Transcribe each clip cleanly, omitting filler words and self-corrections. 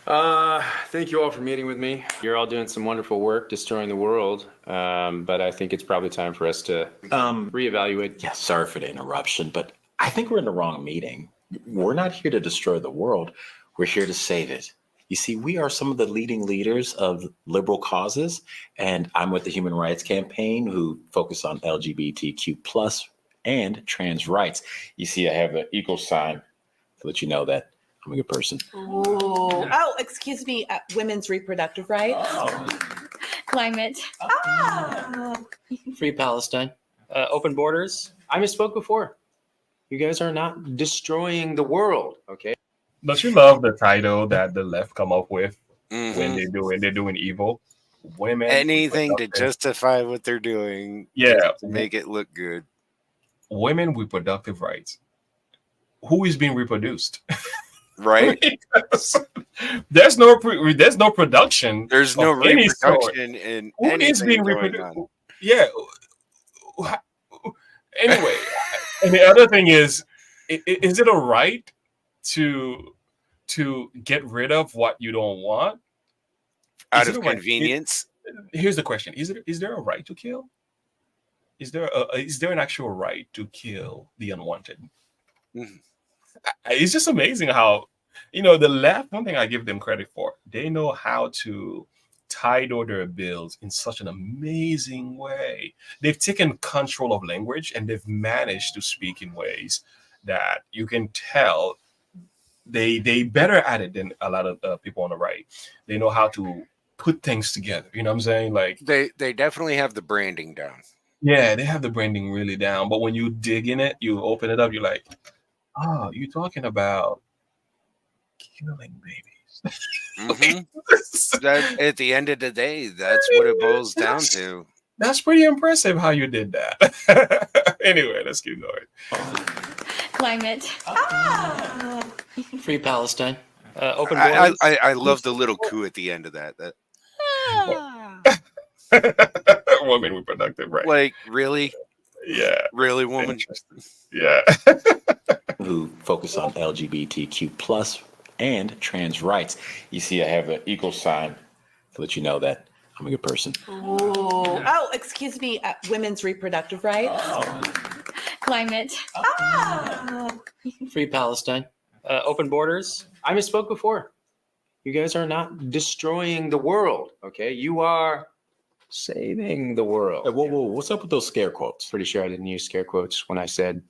Thank you all for meeting with me. You're all doing some wonderful work destroying the world, but I think it's probably time for us to reevaluate. Yeah, sorry for the interruption, but I think we're in the wrong meeting. We're not here to destroy the world. We're here to save it. You see, we are some of the leading leaders of liberal causes, and I'm with the Human Rights Campaign, who focus on LGBTQ plus and trans rights. You see, I have an equal sign to let you know that I'm a good person. Oh, excuse me, women's reproductive rights. Climate. Free Palestine. Open borders. I misspoke before. You guys are not destroying the world, okay? Don't you love the title that the left come up with when Mhm. they're doing evil? Women. Anything to reproductive- justify what they're doing. Yeah. To make it look good. Women reproductive rights. Who is being reproduced? Right? there's no production. There's no of any sort. reproduction in Who is anything being going reproduced? on. Yeah. Anyway, and the other thing is it a right to get rid of what you don't want Out Is of it a right- convenience. Here's the question: is there a right to kill? Is there an actual right to kill the unwanted? Mhm. It's just amazing how the left. One thing I give them credit for, they know how to title their bills in such an amazing way. They've taken control of language and they've managed to speak in ways that you can tell they better at it than a lot of people on the right. They know how to put things together. You know what I'm saying? Like, They definitely have the branding down. yeah, they have the branding really down. But when you dig in it, you open it up, you're like, oh, you're talking about killing babies. Mhm. That, at the end of the day, that's what it boils down to. That's pretty impressive how you did that. Anyway, let's keep going. Climate. Free Palestine. Open borders. I love the little coup at the end of that. Women reproductive right. Like, really? Yeah. Really, woman? Interesting. Yeah. Who focus on LGBTQ plus and trans rights. You see, I have an equal sign to let you know that I'm a good person. Oh, excuse me, women's reproductive rights. Climate. Free Palestine. Open borders. I misspoke before. You guys are not destroying the world, okay? You are saving the world. Hey, whoa, what's up with those scare quotes? Pretty sure I didn't use scare quotes when I said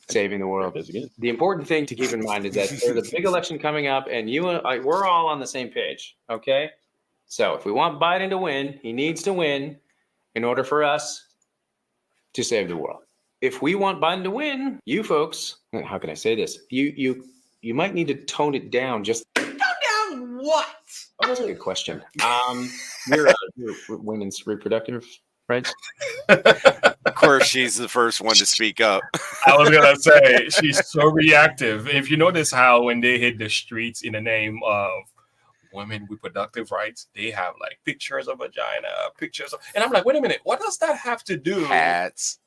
saving the world. The important thing to keep in mind is that there's a big election coming up, and you and I, we're all on the same page, okay? So if we want Biden to win, he needs to win in order for us to save the world. If we want Biden to win, you folks, how can I say this? You might need to tone it down just. Down what? Oh, that's a good question. You're women's reproductive rights. Of course, she's the first one to speak up. I was gonna say she's so reactive. If you notice how when they hit the streets in the name of women reproductive rights, they have like pictures of vagina, pictures of, and I'm like, wait a minute, what does that have to do? Hats.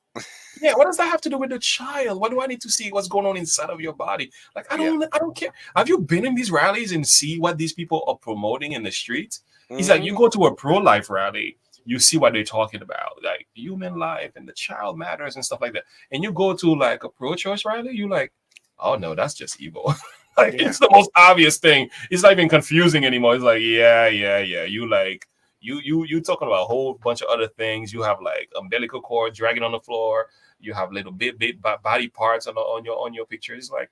Yeah, what does that have to do with the child? Why do I need to see what's going on inside of your body? Like, I don't care. Have you been in these rallies and see what these people are promoting in the streets? It's like you go to a pro-life rally, you see what they're talking about, like human life and the child matters and stuff like that. And you go to like a pro-choice rally, you're like, oh no, that's just evil. Like, it's the most obvious thing. It's not even confusing anymore. It's like, yeah. You like you talking about a whole bunch of other things. You have like umbilical cord dragging on the floor. You have little bit body parts on your picture. It's like,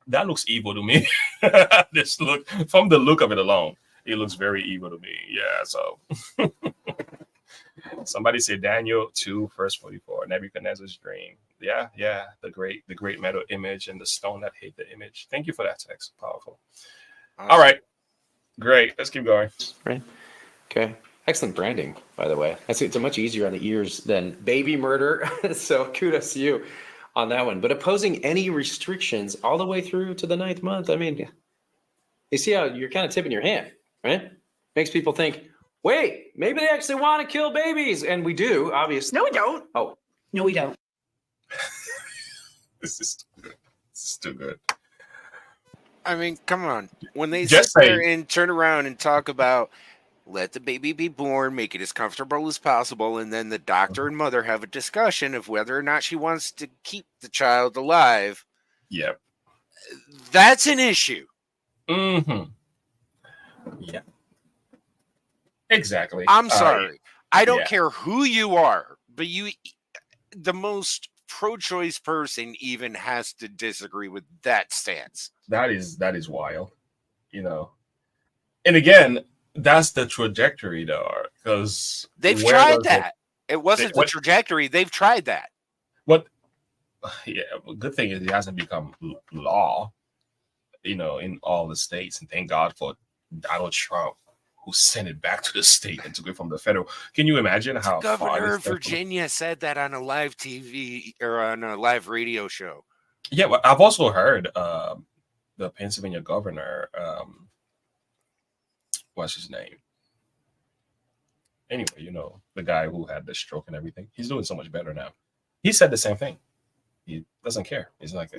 that looks evil to me. This look, from the look of it alone, it looks very evil to me. Yeah. So somebody said Daniel 2 verse 44, Nebuchadnezzar's dream. Yeah. The great metal image and the stone that hid the image. Thank you for that text. Powerful. All right. Great. Let's keep going. Right. Okay. Excellent branding, by the way. It's much easier on the ears than baby murder. So kudos to you on that one. But opposing any restrictions all the way through to the 9th month, I mean, you see how you're kind of tipping your hand, right? Makes people think, wait, maybe they actually want to kill babies. And we do, obviously. No, we don't. Oh, No, we don't. This is too good. This is too good. I mean, come on. When they Just sit there say- and turn around and talk about let the baby be born, make it as comfortable as possible, and then the doctor and mother have a discussion of whether or not she wants to keep the child alive, Yeah. that's an issue. Mm-hmm. Yeah. Exactly. I'm sorry. I don't yeah. care who you are, but the most pro-choice person even has to disagree with that stance. That is wild, you know. And again, that's the trajectory, though, because They've tried that. It wasn't the what- trajectory. They've tried that. What? Yeah. Good thing is it hasn't become law, you know, in all the states. And thank God for Donald Trump, who sent it back to the state and took it from the federal. Can you imagine how far Governor this of thing- Virginia said that on a live TV or on a live radio show. Yeah, well, I've also heard the Pennsylvania governor. What's his name? Anyway, you know, the guy who had the stroke and everything. He's doing so much better now. He said the same thing. He doesn't care. He's like,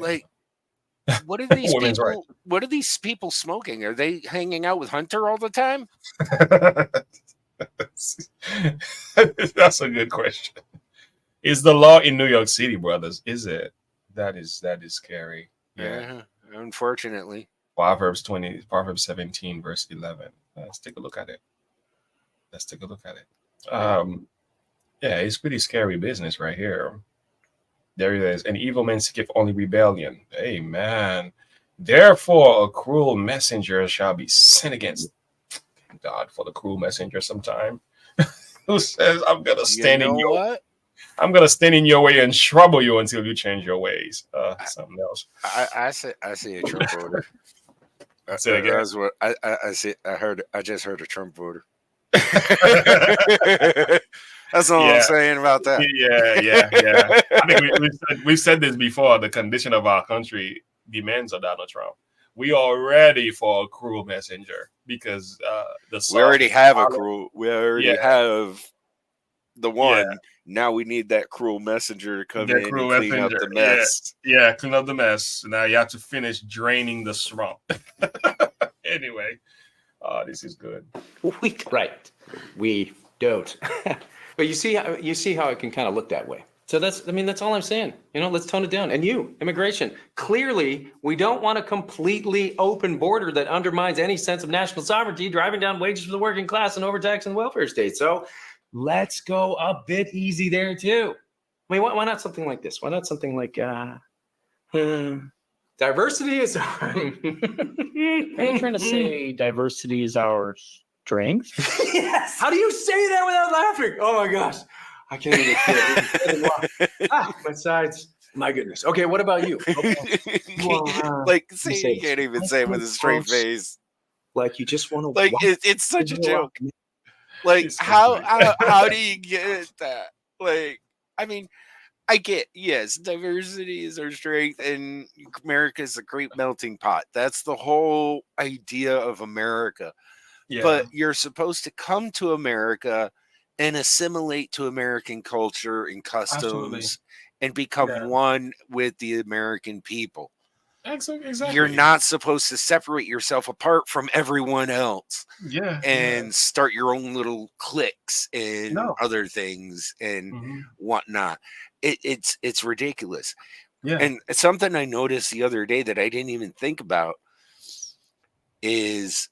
What are these Women's people? rights. What are these people smoking? Are they hanging out with Hunter all the time? That's a good question. Is the law in New York City, brothers? Is it? That is scary. Yeah. Unfortunately. Proverbs 17, verse 11. Let's take a look at it. Yeah, it's pretty scary business right here. There it is. An evil man seeketh only rebellion. Amen. Therefore, a cruel messenger shall be sent against. Thank God for the cruel messenger sometime. Who says, I'm gonna stand in your what? I'm gonna stand in your way and trouble you until you change your ways. Something else. I see a Trump voter. Say it again. That's what I see. I just heard a Trump voter. That's all Yeah. I'm saying about that. Yeah. I think we've said this before. The condition of our country demands of Donald Trump. We are ready for a cruel messenger because We already have a follow- cruel. We already Yeah. have the one. Yeah. Now we need that cruel messenger to come That in and cruel clean up messenger, the mess. Yeah, clean up the mess. Now you have to finish draining the swamp. Anyway, this is good. Right. We don't. But you see how it can kind of look that way. So that's all I'm saying. You know, let's tone it down. And immigration. Clearly, we don't want a completely open border that undermines any sense of national sovereignty, driving down wages for the working class and overtaxing the welfare state. So let's go a bit easy there too. I mean, why not something like this? Why not something like diversity is Are you trying to say diversity is our strength? Yes. How do you say that without laughing? Oh my gosh. I can't even say it. My sides. My goodness. Okay, what about you? Like, you see, say you can't even say it with a straight face. Like you just want to Like, it's such a joke. It's Like, so how do you get that? Like, I mean, I get, yes, diversity is our strength, and America is a great melting pot. That's the whole idea of America. Yeah. But you're supposed to come to America and assimilate to American culture and customs Absolutely. and become Yeah. one with the American people. Exactly. You're not supposed to separate yourself apart from everyone else Yeah. and start your own little cliques and No. other things and Mhm. whatnot. It's ridiculous. Yeah. And something I noticed the other day that I didn't even think about is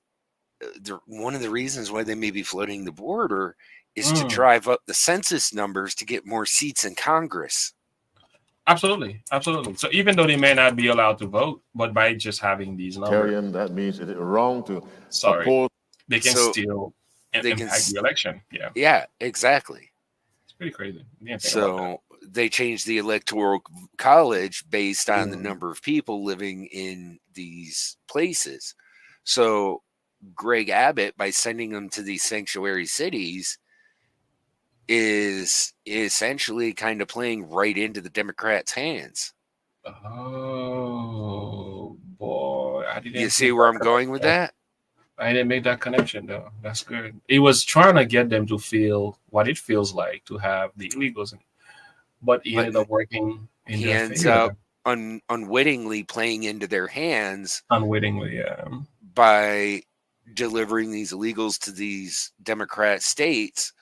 one of the reasons why they may be flooding the border is to drive up the census numbers to get more seats in Congress. Absolutely. So even though they may not be allowed to vote, but by just having these numbers, That means it is wrong to sorry, oppose. they can So still they can impact the election. Yeah, Yeah, exactly. it's pretty crazy. You didn't think about So they changed the electoral college based on the Mhm. number of people living in these places. So Greg Abbott, by sending them to these sanctuary cities, is essentially kind of playing right into the Democrats' hands. that. Oh boy, I didn't. You see think where about I'm going with that? I didn't make that connection though. That's good. It was trying to get them to feel what it feels like to have the illegals, but he But ended up working in He their ends favor. up unwittingly playing into their hands Unwittingly, yeah. by delivering these illegals to these Democrat states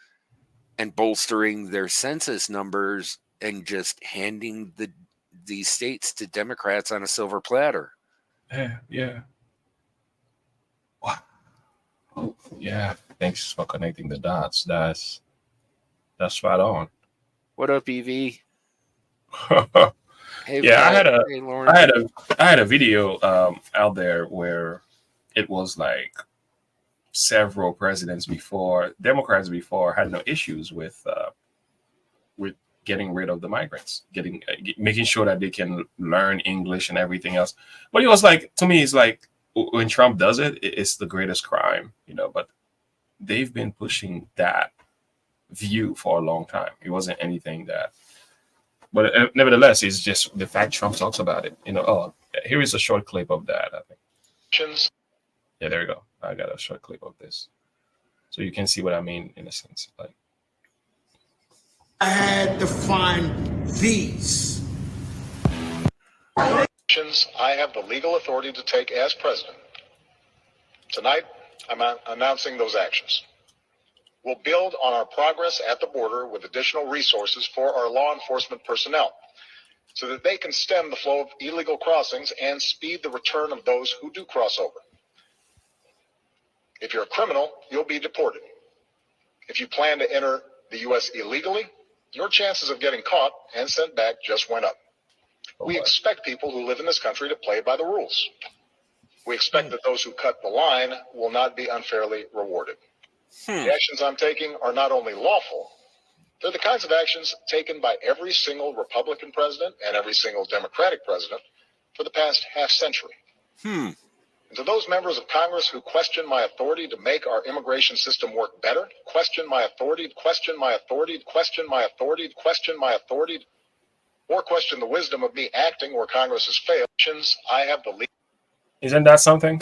and bolstering their census numbers and just handing these states to Democrats on a silver platter. Yeah. Wow. Oh, yeah. Thanks for connecting the dots. That's spot on. What up, Evie? Hey, Yeah, I hey, Lauren. I had a video out there where it was like several presidents before, Democrats before, had no issues with getting rid of the migrants, making sure that they can learn English and everything else. But it was like, to me, it's like when Trump does it, it's the greatest crime, But they've been pushing that view for a long time. It wasn't anything that. But nevertheless, it's just the fact Trump talks about it. Oh, here is a short clip of that, I think. Yeah, there you go. I got a short clip of this. So you can see what I mean in a sense. Like, I had to find these. I have the legal authority to take as president. Tonight, I'm announcing those actions. We'll build on our progress at the border with additional resources for our law enforcement personnel so that they can stem the flow of illegal crossings and speed the return of those who do cross over. If you're a criminal, you'll be deported. If you plan to enter the U.S. illegally, your chances of getting caught and sent back just went up. We expect people who live in this country to play by the rules. We expect that those who cut the line will not be unfairly rewarded. The actions I'm taking are not only lawful, they're the kinds of actions taken by every single Republican president and every single Democratic president for the past half century. And to those members of Congress who question my authority to make our immigration system work better, question my authority, question my authority, question my authority, question my authority, or question the wisdom of me acting where Congress has failed, I have the lead. isn't that something?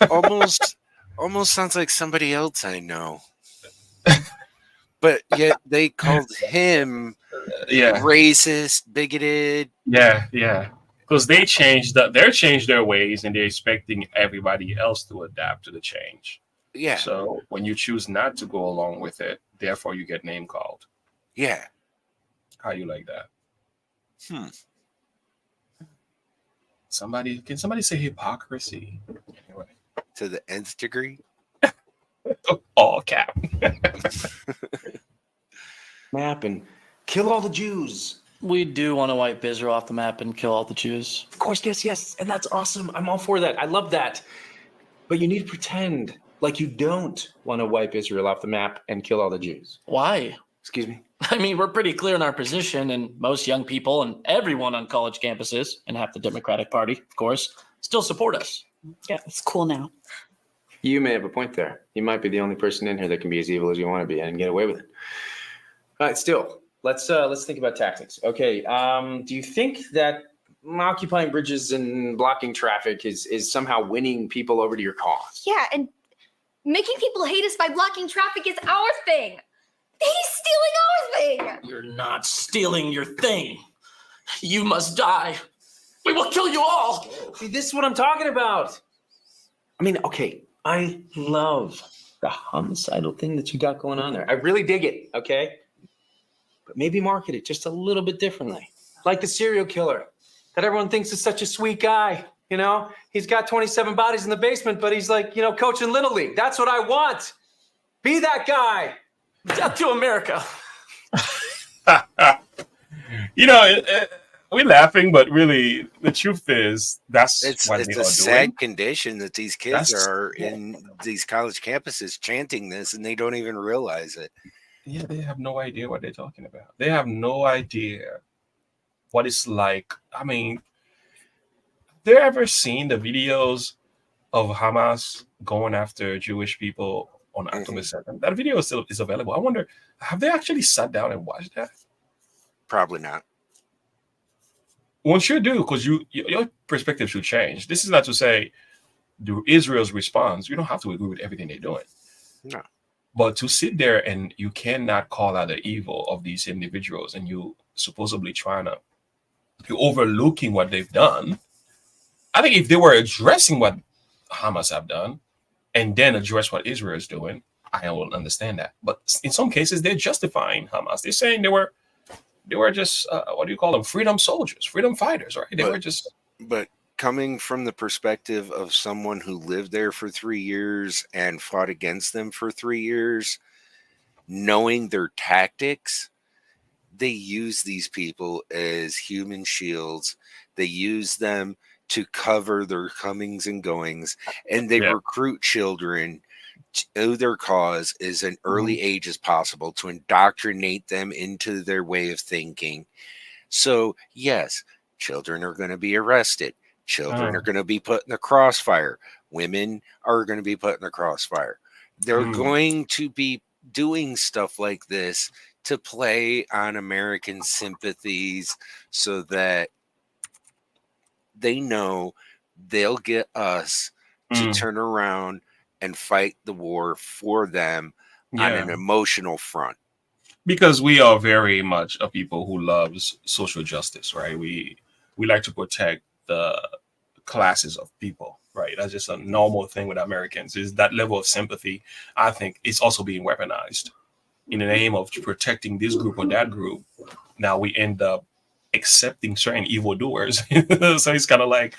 Almost sounds like somebody else I know. But yet they called him racist, bigoted. Yeah. Because they changed their ways and they're expecting everybody else to adapt to the change. Yeah. So when you choose not to go along with it, therefore you get name called. Yeah. How you like that? Can somebody say hypocrisy? Anyway. To the nth degree. All cap. Map and kill all the Jews. We do want to wipe Israel off the map and kill all the Jews. Of course, yes. And that's awesome. I'm all for that. I love that. But you need to pretend like you don't want to wipe Israel off the map and kill all the Jews. Why? Excuse me? I mean, we're pretty clear in our position, and most young people and everyone on college campuses, and half the Democratic Party, of course, still support us. Yeah, it's cool now. You may have a point there. You might be the only person in here that can be as evil as you want to be and get away with it. All right, still, let's think about tactics. Okay, do you think that occupying bridges and blocking traffic is somehow winning people over to your cause? Yeah, and making people hate us by blocking traffic is our thing. He's stealing our thing. You're not stealing your thing. You must die. We will kill you all. See, this is what I'm talking about. I mean, okay, I love the homicidal thing that you got going on there. I really dig it, okay? But maybe market it just a little bit differently. Like the serial killer that everyone thinks is such a sweet guy, He's got 27 bodies in the basement, but he's like, coaching Little League. That's what I want. Be that guy. Death to America. We're laughing, but really, the truth is It's what they a are sad doing. condition that these kids are in these college campuses chanting this, and they don't even realize it. Yeah, they have no idea what they're talking about. They have no idea what it's like. I mean, they ever seen the videos of Hamas going after Jewish people on October 2nd? That video is available. I wonder, have they actually sat down and watched that? Probably not. One should do, because your perspective should change. This is not to say Israel's response. You don't have to agree with everything they're doing. No. But to sit there and you cannot call out the evil of these individuals, and you supposedly trying to be overlooking what they've done. I think if they were addressing what Hamas have done and then address what Israel is doing, I will understand that. But in some cases, they're justifying Hamas. They're saying they were just what do you call them? Freedom soldiers, freedom fighters, right? They were just. But coming from the perspective of someone who lived there for 3 years and fought against them for 3 years, knowing their tactics, they use these people as human shields. They use them to cover their comings and goings, and they recruit children to their cause as an early age as possible to indoctrinate them into their way of thinking. So, yes, children are going to be arrested. Children are going to be put in the crossfire. Women are going to be put in the crossfire. They're going to be doing stuff like this to play on American sympathies so that they know they'll get us to turn around and fight the war for them on an emotional front. Because we are very much a people who loves social justice, right? We like to protect the classes of people, right? That's just a normal thing with Americans. Is that level of sympathy, I think, is also being weaponized in the name of protecting this group or that group. Now we end up accepting certain evildoers. So it's kind of like,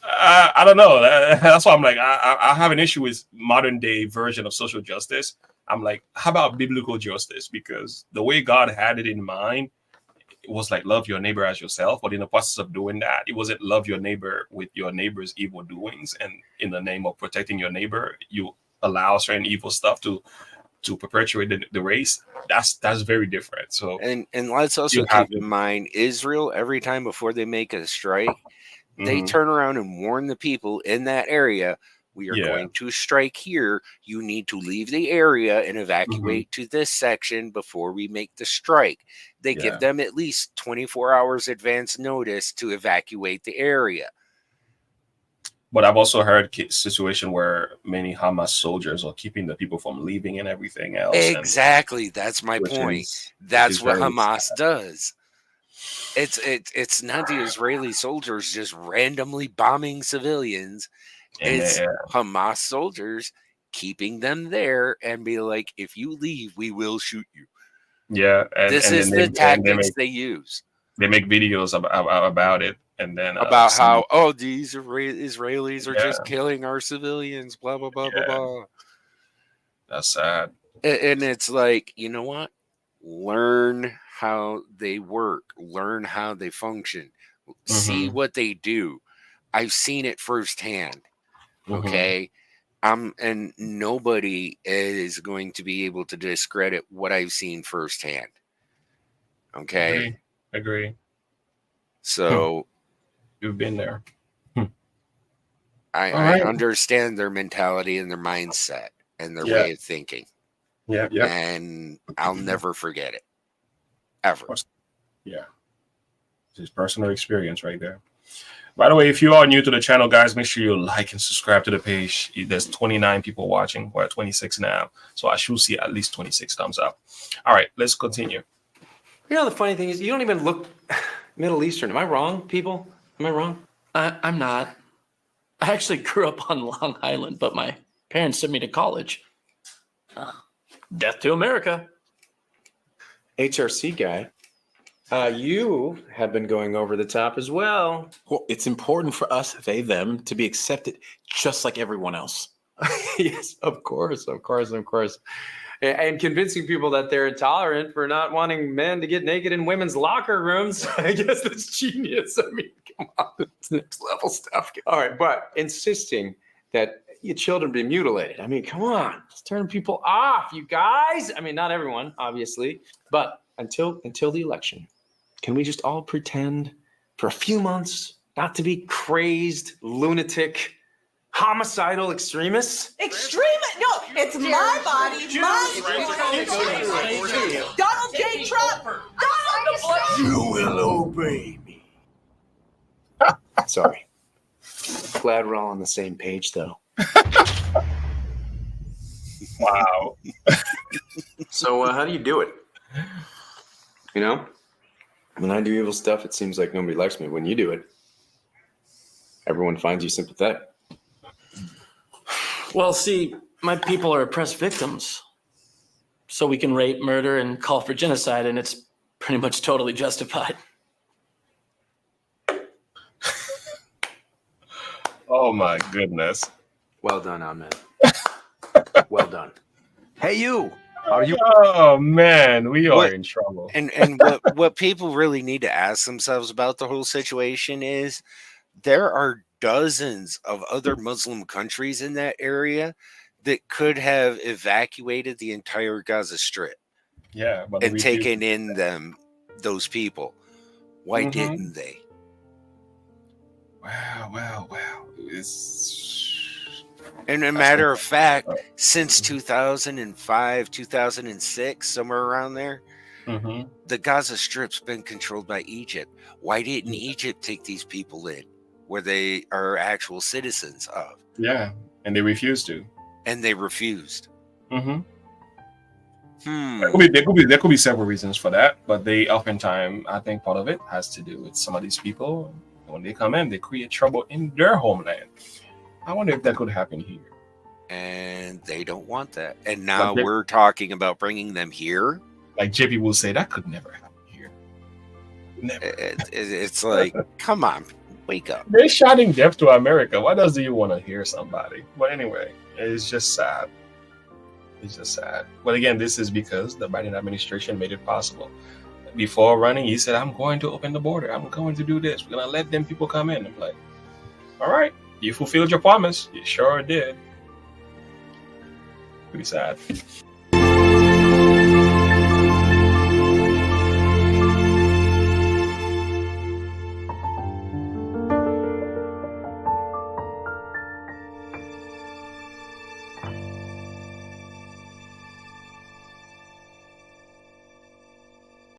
I don't know. That's why I'm like, I have an issue with modern day version of social justice. I'm like, how about biblical justice? Because the way God had it in mind, it was like love your neighbor as yourself. But in the process of doing that, it wasn't love your neighbor with your neighbor's evil doings. And in the name of protecting your neighbor, you allow certain evil stuff to perpetuate the race. That's very different. So and let's also keep in mind, Israel, every time before they make a strike, they turn around and warn the people in that area, we are going to strike here. You need to leave the area and evacuate to this section before we make the strike. They give them at least 24 hours advance notice to evacuate the area. But I've also heard situation where many Hamas soldiers are keeping the people from leaving and everything else. Exactly. That's my point. That's what Hamas does. It's not the Israeli soldiers just randomly bombing civilians. It's Hamas soldiers keeping them there and be like, if you leave, we will shoot you. Yeah. This is the tactics they use. They make videos about it. And then about how, these Israelis are just killing our civilians, blah, blah, blah, blah, blah. That's sad. And it's like, you know what? Learn how they work. Learn how they function. See what they do. I've seen it firsthand. Okay? And nobody is going to be able to discredit what I've seen firsthand. Okay? Agree. So... You've been there. I understand their mentality and their mindset and their way of thinking. Yeah. And I'll never forget it. Ever. Yeah. It's personal experience right there. By the way, if you are new to the channel, guys, make sure you like and subscribe to the page. There's 29 people watching. We're at 26 now. So I should see at least 26 thumbs up. All right, let's continue. You know, the funny thing is you don't even look Middle Eastern. Am I wrong, people? Am I wrong? I'm not. I actually grew up on Long Island, but my parents sent me to college. Death to America. HRC guy, you have been going over the top as well. Well, it's important for us, they, them, to be accepted just like everyone else. Yes, of course. And convincing people that they're intolerant for not wanting men to get naked in women's locker rooms. I guess that's genius. I mean, come on, it's next level stuff. All right, but insisting that your children be mutilated. I mean, come on, let's turn people off, you guys. I mean, not everyone, obviously, but until the election, can we just all pretend for a few months not to be crazed, lunatic, homicidal extremists? No, it's my body, Donald J. Trump. You will obey me. Sorry. Glad we're all on the same page, though. Wow. So how do you do it? You know, When I do evil stuff, it seems like nobody likes me. When you do it, everyone finds you sympathetic. Well, see, my people are oppressed victims. So we can rape, murder, and call for genocide, and it's pretty much totally justified. Oh my goodness. Well done, Ahmed. Well done. Hey, you. Are you? Oh man, we are What- in trouble. And what people really need to ask themselves about the whole situation is there are dozens of other Muslim countries in that area that could have evacuated the entire Gaza Strip Yeah, but and we taken in those people. Why Mhm. didn't they? Wow. And a matter of fact, since 2005, 2006, somewhere around there, Mhm. the Gaza Strip's been controlled by Egypt. Why didn't Egypt take these people in where they are actual citizens of? Yeah, and they refuse to. And they refused. Mm-hmm. Hmm. There could be several reasons for that, but they oftentimes, I think part of it has to do with some of these people. When they come in, they create trouble in their homeland. I wonder if that could happen here. And they don't want that. And now they- we're talking about bringing them here. Like JP will say, that could never happen here. Never. It's like, come on, wake up. They're shouting death to America. Why does you want to hear somebody? But anyway, it's just sad. It's just sad. But again, this is because the Biden administration made it possible. Before running, he said, I'm going to open the border. I'm going to do this. We're going to let them people come in. I'm like, all right, you fulfilled your promise. You sure did. Pretty sad.